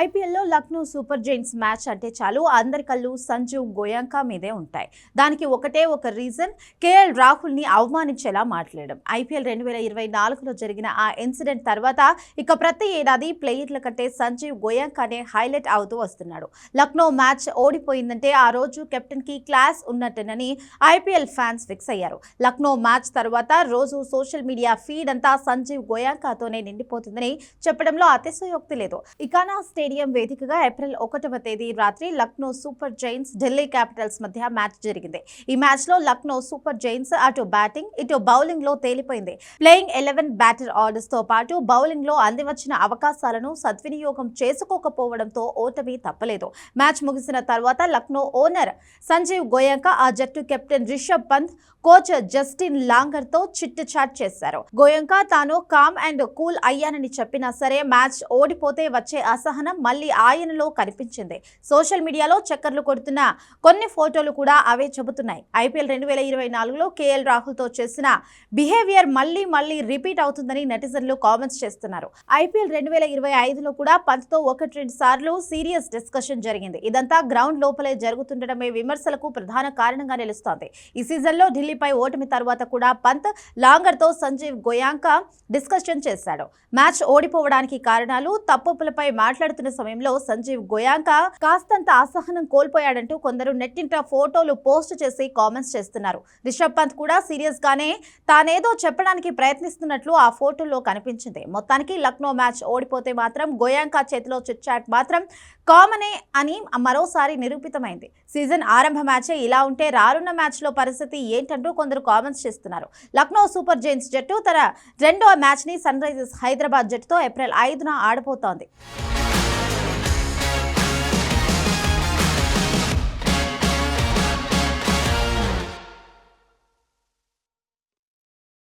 ఐపీఎల్లో Lucknow super Giants match అంటే చాలు అందరి కళ్ళు సంజు గోయాంకా మీదే ఉంటాయి. దానికి ఒకటే ఒక రీజన్, కేఎల్ రాహుల్ని అవమానించేలా మాట్లాడడం. ఐపీఎల్ 2024లో జరిగిన ఆ ఇన్సిడెంట్ తర్వాత ఇక ప్రతి ఏడాది ప్లేయర్ల కంటే సంజీవ్ గోయాంకానే హైలైట్ అవుతూ వస్తున్నాడు. లక్నో మ్యాచ్ ఓడిపోయిందంటే ఆ రోజు కెప్టెన్ కి క్లాస్ ఉన్నట్టేనని ఐపీఎల్ ఫ్యాన్స్ ఫిక్స్ అయ్యారు. లక్నో మ్యాచ్ తర్వాత రోజు సోషల్ మీడియా ఫీడ్ అంతా సంజీవ్ గోయాంకాతోనే నిండిపోతుందని చెప్పడంలో అతిశయోక్తి లేదు. ఇకానా స్టేడియం వేదికగా ఏప్రిల్ 1వ తేదీ రాత్రి Lucknow super Giants Delhi Capitals మధ్య మ్యాచ్ జరిగింది. ఈ మ్యాచ్ లో లక్నో సూపర్ జైంట్స్ అటు బ్యాటింగ్ ఇటు బౌలింగ్ లో తేలిపోయింది. ప్లేయింగ్ 11 బ్యాటర్ ఆర్డర్స్ తో పాటు బౌలింగ్ లో అందివచ్చిన అవకాశాలను సద్వినియోగం చేసుకోకపోవడంతో ఓటమి తప్పలేదు. మ్యాచ్ ముగిసిన తర్వాత లక్నో ఓనర్ సంజీవ్ గోయాంకా ఆ జట్టు captain Rishabh Pant, coach Justin Langer తో చిట్ చాట్ చేశారు. గోయాంకా తాను కామ్ అండ్ కూల్ అయ్యానని చెప్పినా సరే మ్యాచ్ ఓడిపోతే వచ్చే అసహనం మళ్ళీ ఆయనలో కనిపించింది. సోషల్ మీడియాలో చక్కర్లు కొడుతున్న కొన్ని ఫోటోలు కూడా అవే చెబుతున్నాయి. ఐపీఎల్ 2024లో కేఎల్ రాహుల్ తో చేసిన బిహేవియర్ మళ్ళీ రిపీట్ అవుతుందని నెటిజన్లు కామెంట్స్ చేస్తున్నారు. ఐపీఎల్ 2025లో కూడా పంత్తో 1-2 సార్లు సీరియస్ డిస్కషన్ జరిగింది. ఇదంతా గ్రౌండ్ లోపలే జరుగుతుండడమే విమర్శలకు ప్రధాన కారణంగా నిలుస్తోంది. ఈ సీజన్లో ఢిల్లీపై ఓటమి తర్వాత కూడా పంత్ లాంగర్ తో సంజీవ్ గోయాంకా డిస్కషన్ చేశాడు. మ్యాచ్ ఓడిపోవడానికి కారణాలు, తప్పులపై మాట్లాడుతున్న సమయంలో సంజీవ్ గోయాంకా కాస్తంత అసహనం కోల్పోయాడంటూ కొందరు నెట్టింట ఫోటోలు పోస్ట్ చేసి కామెంట్స్ చేస్తున్నారు. రిషబ్ పంత్ కూడా సీరియస్ గానే తానేదో చెప్పడానికి ప్రయత్నిస్తున్నట్లు ఆ ఫోటోల్లో కనిపించింది. మొత్తానికి లక్నో మ్యాచ్ ఓడిపోతే మాత్రం గోయాంకా చేతిలో చిట్ చాట్ మాత్రం కామనే అని మరోసారి నిరూపితమైంది. సీజన్ ఆరంభ మ్యాచే ఇలా ఉంటే రానున్న మ్యాచ్ లో పరిస్థితి ఏంటంటూ కొందరు కామెంట్స్ చేస్తున్నారు. లక్నో సూపర్ జైంట్స్ జట్టు తన రెండో మ్యాచ్ ని సన్ రైజర్స్ హైదరాబాద్ జట్టుతో ఏప్రిల్ 5న ఆడబోతోంది.